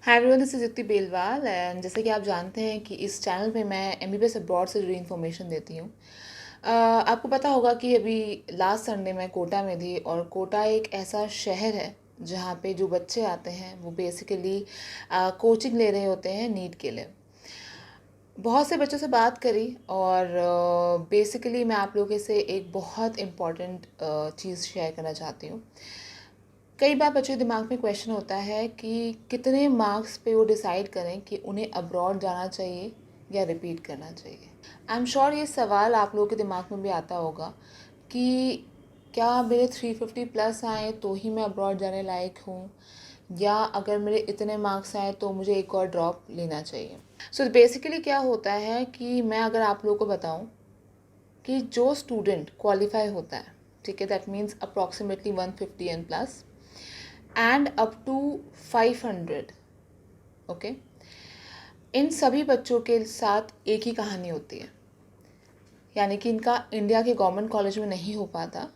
Hi everyone, this is युक्ति Belwal and जैसे कि आप जानते हैं कि इस चैनल पे मैं एमबीबीएस अब्रॉड से जुड़ी इन्फॉर्मेशन देती हूँ। आपको पता होगा कि अभी लास्ट संडे मैं कोटा में थी और कोटा एक ऐसा शहर है जहाँ पे जो बच्चे आते हैं वो बेसिकली कोचिंग ले रहे होते हैं नीट के लिए। बहुत से बच्चों से बात करी और बेसिकली मैं आप लोगों से एक बहुत इम्पॉर्टेंट चीज़ शेयर करना चाहती हूँ। कई बार बच्चों के दिमाग में क्वेश्चन होता है कि कितने मार्क्स पे वो डिसाइड करें कि उन्हें अब्रॉड जाना चाहिए या रिपीट करना चाहिए। आई एम श्योर ये सवाल आप लोगों के दिमाग में भी आता होगा कि क्या मेरे 350 प्लस आए तो ही मैं अब्रॉड जाने लायक हूँ, या अगर मेरे इतने मार्क्स आए तो मुझे एक और ड्रॉप लेना चाहिए। सो बेसिकली क्या होता है कि मैं अगर आप लोगों को बताऊँ कि जो स्टूडेंट क्वालिफाई होता है, ठीक है, that means approximately 150 and plus and up to 500, okay, इन सभी बच्चों के साथ एक ही कहानी होती है। यानी कि इनका इंडिया के गवर्नमेंट कॉलेज में नहीं हो पाता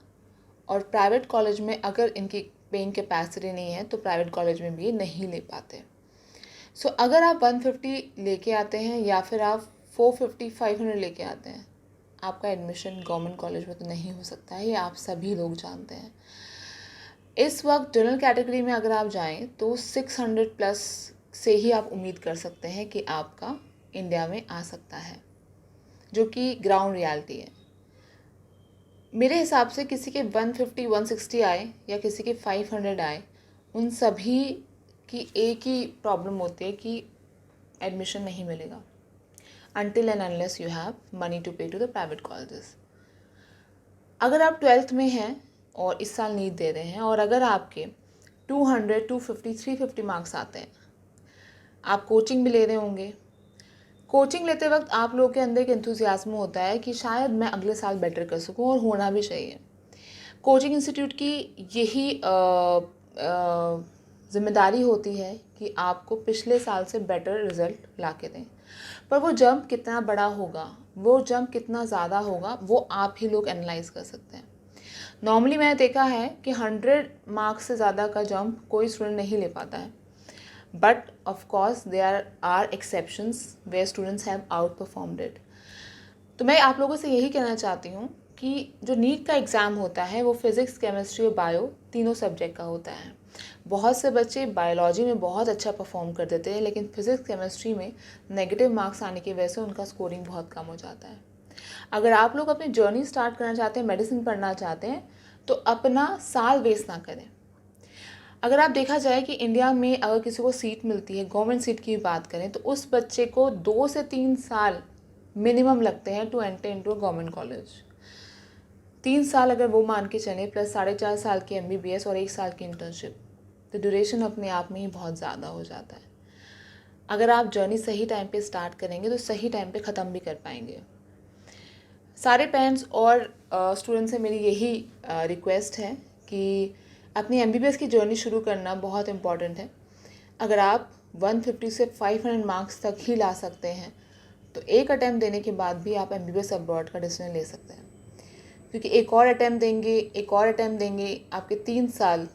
और प्राइवेट कॉलेज में अगर इनकी पेइंग कैपेसिटी नहीं है तो प्राइवेट कॉलेज में भी ये नहीं ले पाते। सो अगर आप 150 लेके आते हैं या फिर आप 450 500 लेके आते हैं, आपका एडमिशन गवर्नमेंट कॉलेज में तो नहीं हो सकता है, ये आप सभी लोग जानते हैं। इस वक्त जनरल कैटेगरी में अगर आप जाएं तो 600 प्लस से ही आप उम्मीद कर सकते हैं कि आपका इंडिया में आ सकता है, जो कि ग्राउंड रियलिटी है। मेरे हिसाब से किसी के 150 160 आए या किसी के 500 आए, उन सभी की एक ही प्रॉब्लम होती है कि एडमिशन नहीं मिलेगा until and unless you have money to pay to the private colleges। अगर आप 12th में हैं और इस साल नीट दे रहे हैं और अगर आपके 200 250 350 मार्क्स आते हैं, आप कोचिंग भी ले रहे होंगे। कोचिंग लेते वक्त आप लोगों के अंदर एक एंथुजियाज्म होता है कि शायद मैं अगले साल बेटर कर सकूं, और होना भी चाहिए। कोचिंग इंस्टीट्यूट की यही जिम्मेदारी होती है कि आपको पिछले साल से बेटर रिजल्ट ला के दें। पर वो जंप कितना बड़ा होगा, वो जंप कितना ज़्यादा होगा, वो आप ही लोग एनालाइज कर सकते हैं। नॉर्मली मैंने देखा है कि 100 मार्क्स से ज़्यादा का जंप कोई स्टूडेंट नहीं ले पाता है, but of course there are exceptions where students have outperformed it. तो मैं आप लोगों से यही कहना चाहती हूँ कि जो नीट का एग्ज़ाम होता है वो फिज़िक्स केमिस्ट्री और बायो तीनों सब्जेक्ट का होता है। बहुत से बच्चे बायोलॉजी में बहुत अच्छा परफॉर्म कर देते हैं, लेकिन फिज़िक्स केमिस्ट्री में नेगेटिव मार्क्स आने की वजह से उनका स्कोरिंग बहुत कम हो जाता है। अगर आप लोग अपनी जर्नी स्टार्ट करना चाहते हैं, मेडिसिन पढ़ना चाहते हैं, तो अपना साल वेस्ट ना करें। अगर आप देखा जाए कि इंडिया में अगर किसी को सीट मिलती है, गवर्नमेंट सीट की बात करें, तो उस बच्चे को 2 से 3 साल मिनिमम लगते हैं to enter into a government college. 3 साल अगर वो मान के चलें, प्लस 4.5 साल की एमबीबीएस और 1 साल की इंटर्नशिप, तो ड्यूरेशन अपने आप में ही बहुत ज़्यादा हो जाता है। अगर आप जर्नी सही टाइम पे स्टार्ट करेंगे तो सही टाइम पे ख़त्म भी कर पाएंगे। सारे पेरेंट्स और स्टूडेंट्स से मेरी यही रिक्वेस्ट है कि अपनी एमबीबीएस की जर्नी शुरू करना बहुत इम्पॉर्टेंट है। अगर आप 150 से 500 मार्क्स तक ही ला सकते हैं तो एक अटैम्प्ट देने के बाद भी आप एमबीबीएस अब्रॉड का डिसीजन ले सकते हैं, क्योंकि एक और अटैम्प्ट देंगे, एक और अटैम्प्ट देंगे, आपके 3 साल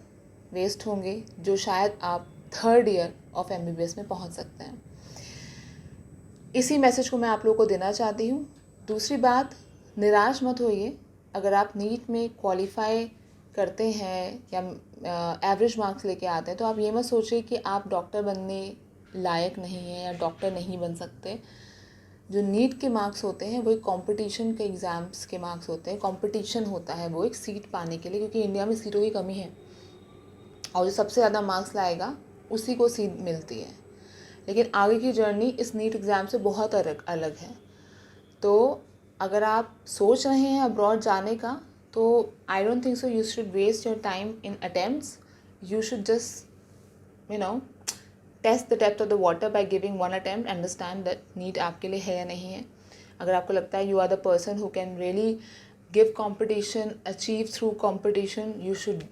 वेस्ट होंगे, जो शायद आप 3rd ईयर ऑफ एमबीबीएस में पहुंच सकते हैं। इसी मैसेज को मैं आप लोगों को देना चाहती हूँ। दूसरी बात, निराश मत होइए। अगर आप नीट में क्वालिफाई करते हैं या एवरेज मार्क्स लेके आते हैं तो आप ये मत सोचिए कि आप डॉक्टर बनने लायक नहीं हैं या डॉक्टर नहीं बन सकते। जो नीट के मार्क्स होते हैं वो एक कंपटीशन के एग्ज़ाम्स के मार्क्स होते हैं, कंपटीशन होता है वो एक सीट पाने के लिए, क्योंकि इंडिया में सीटों की कमी है और जो सबसे ज़्यादा मार्क्स लाएगा उसी को सीट मिलती है। लेकिन आगे की जर्नी इस नीट एग्ज़ाम से बहुत अलग है। तो अगर आप सोच रहे हैं अब्रॉड जाने का, तो I don't think so you should waste your time in attempts. You should just test the depth of the water by giving one attempt, understand that NEET आपके लिए है या नहीं है। अगर आपको लगता है you are the person who can really give competition, achieve through competition, you should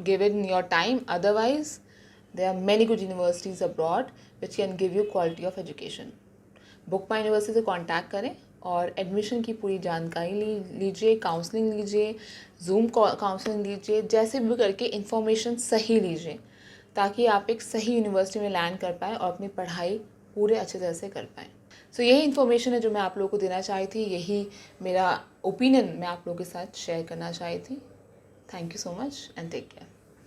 give it in your time. Otherwise, there are many good universities abroad which can give you quality of education. Book my university से contact करें और admission की पूरी जानकारी लीजिए, counselling लीजिए, zoom counselling लीजिए, जैसे भी करके इन्फॉर्मेशन सही लीजिए, ताकि आप एक सही यूनिवर्सिटी में लैंड कर पाएँ और अपनी पढ़ाई पूरे अच्छे तरह से कर पाएँ। सो यही इन्फॉर्मेशन है जो मैं आप लोगों को देना चाही थी, यही मेरा ओपिनियन मैं आप लोगों के साथ शेयर करना चाही थी। Thank you so much and take care.